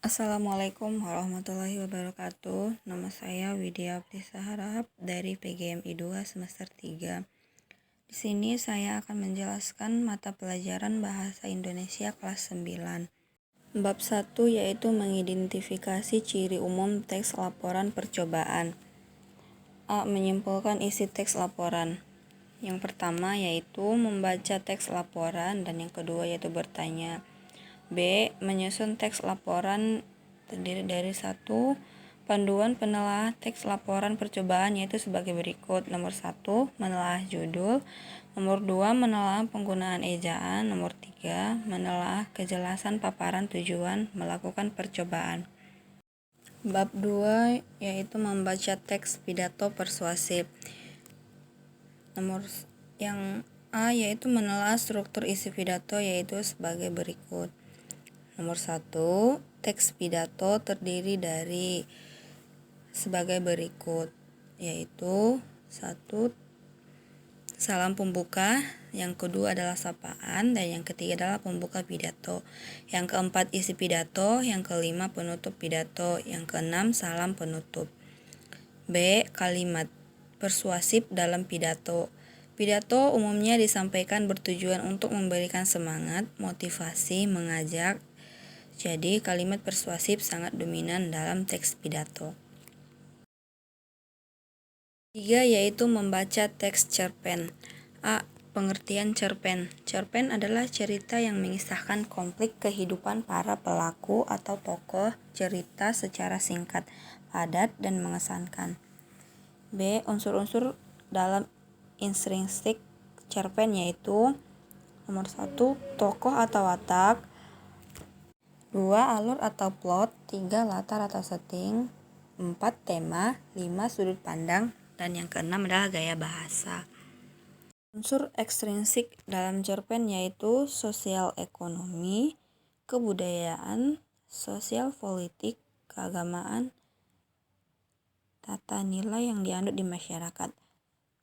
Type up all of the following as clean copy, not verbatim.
Assalamualaikum warahmatullahi wabarakatuh. Nama saya Widya Prisa Harahap dari PGMI 2 semester 3. Di sini saya akan menjelaskan mata pelajaran Bahasa Indonesia kelas 9. Bab 1 yaitu mengidentifikasi ciri umum teks laporan percobaan. A. Menyimpulkan isi teks laporan. Yang pertama yaitu membaca teks laporan dan yang kedua yaitu bertanya. B. Menyusun teks laporan terdiri dari 1. Panduan penelaah teks laporan percobaan yaitu sebagai berikut. Nomor 1. Menelaah judul. Nomor 2. Menelaah penggunaan ejaan. Nomor 3. Menelaah kejelasan paparan tujuan melakukan percobaan. Bab 2 yaitu membaca teks pidato persuasif. Nomor yang A yaitu menelaah struktur isi pidato yaitu sebagai berikut. Nomor 1, teks pidato terdiri dari sebagai berikut, yaitu 1. Salam pembuka, yang kedua adalah sapaan, dan yang ketiga adalah pembuka pidato. Yang keempat isi pidato, yang kelima penutup pidato, yang keenam salam penutup. B. Kalimat persuasif dalam pidato. Pidato umumnya disampaikan bertujuan untuk memberikan semangat, motivasi, mengajak. Jadi, kalimat persuasif sangat dominan dalam teks pidato. 3 yaitu membaca teks cerpen. A. Pengertian cerpen. Cerpen adalah cerita yang mengisahkan konflik kehidupan para pelaku atau tokoh cerita secara singkat, padat, dan mengesankan. B. Unsur-unsur dalam intrinsik cerpen yaitu nomor 1. Tokoh atau watak. 2. Alur atau plot. 3. Latar atau setting. 4. Tema. 5. Sudut pandang. Dan yang keenam adalah gaya bahasa. Unsur ekstrinsik dalam cerpen yaitu sosial ekonomi, kebudayaan, sosial politik, keagamaan, tata nilai yang dianut di masyarakat.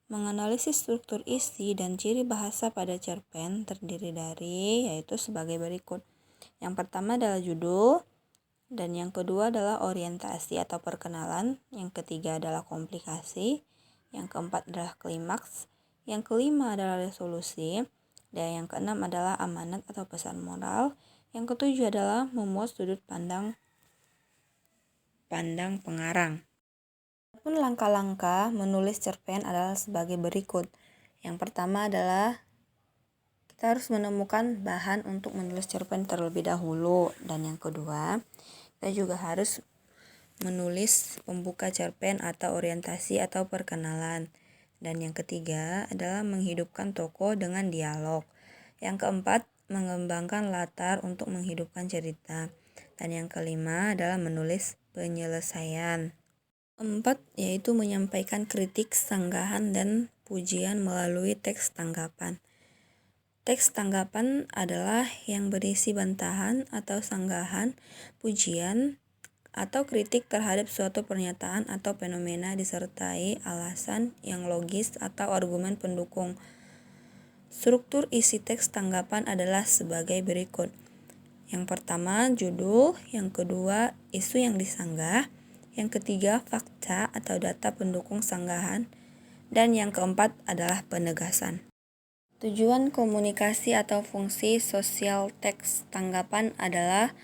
Menganalisis struktur isi dan ciri bahasa pada cerpen terdiri dari yaitu sebagai berikut. Yang pertama adalah judul, dan yang kedua adalah orientasi atau perkenalan, yang ketiga adalah komplikasi, yang keempat adalah klimaks, yang kelima adalah resolusi, dan yang keenam adalah amanat atau pesan moral, yang ketujuh adalah memuat sudut pandang pengarang. Adapun langkah-langkah menulis cerpen adalah sebagai berikut. Yang pertama adalah kita harus menemukan bahan untuk menulis cerpen terlebih dahulu, dan yang kedua kita juga harus menulis pembuka cerpen atau orientasi atau perkenalan. Dan yang ketiga adalah menghidupkan tokoh dengan dialog. Yang keempat, mengembangkan latar untuk menghidupkan cerita. Dan yang kelima adalah menulis penyelesaian. 4 yaitu menyampaikan kritik, sanggahan, dan pujian melalui teks tanggapan. Teks tanggapan adalah yang berisi bantahan atau sanggahan, pujian, atau kritik terhadap suatu pernyataan atau fenomena disertai alasan yang logis atau argumen pendukung. Struktur isi teks tanggapan adalah sebagai berikut. Yang pertama, judul. Yang kedua, isu yang disanggah. Yang ketiga, fakta atau data pendukung sanggahan. Dan yang keempat adalah penegasan. Tujuan komunikasi atau fungsi sosial teks tanggapan adalah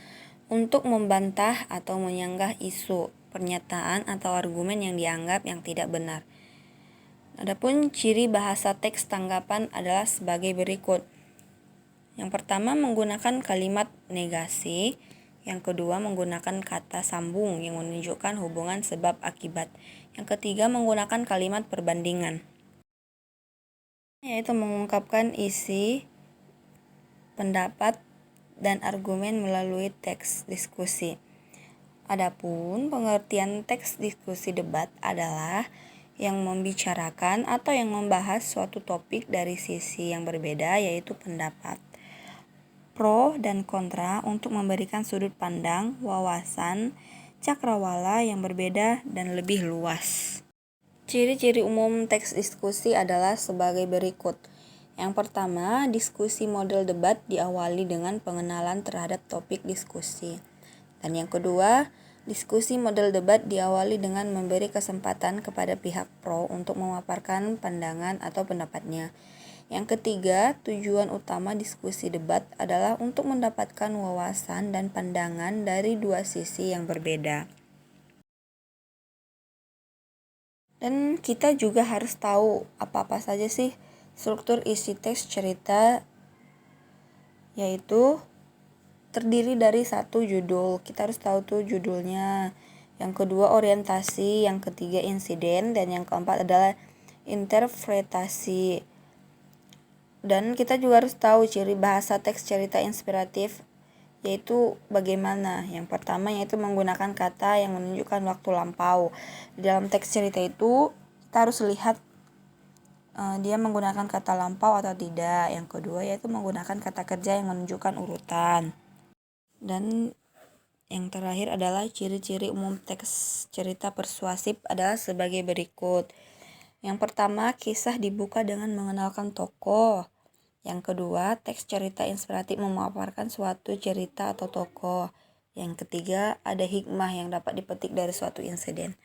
untuk membantah atau menyanggah isu, pernyataan, atau argumen yang dianggap yang tidak benar. Adapun ciri bahasa teks tanggapan adalah sebagai berikut. Yang pertama menggunakan kalimat negasi, yang kedua menggunakan kata sambung yang menunjukkan hubungan sebab akibat, yang ketiga menggunakan kalimat perbandingan, yaitu mengungkapkan isi, pendapat, dan argumen melalui teks diskusi. Adapun pengertian teks diskusi debat adalah yang membicarakan atau yang membahas suatu topik dari sisi yang berbeda yaitu pendapat, pro dan kontra untuk memberikan sudut pandang, wawasan, cakrawala yang berbeda dan lebih luas. Ciri-ciri umum teks diskusi adalah sebagai berikut. Yang pertama, diskusi model debat diawali dengan pengenalan terhadap topik diskusi. Dan yang kedua, diskusi model debat diawali dengan memberi kesempatan kepada pihak pro untuk memaparkan pandangan atau pendapatnya. Yang ketiga, tujuan utama diskusi debat adalah untuk mendapatkan wawasan dan pandangan dari dua sisi yang berbeda. Dan kita juga harus tahu apa-apa saja sih struktur isi teks cerita, yaitu terdiri dari satu judul. Kita harus tahu tuh judulnya. Yang kedua orientasi, yang ketiga insiden, dan yang keempat adalah interpretasi. Dan kita juga harus tahu ciri bahasa teks cerita inspiratif, yaitu bagaimana. Yang pertama yaitu menggunakan kata yang menunjukkan waktu lampau. Di dalam teks cerita itu kita harus lihat dia menggunakan kata lampau atau tidak. Yang kedua yaitu menggunakan kata kerja yang menunjukkan urutan. Dan yang terakhir adalah ciri-ciri umum teks cerita persuasif adalah sebagai berikut. Yang pertama, kisah dibuka dengan mengenalkan tokoh. Yang kedua, teks cerita inspiratif memaparkan suatu cerita atau tokoh. Yang ketiga, ada hikmah yang dapat dipetik dari suatu insiden.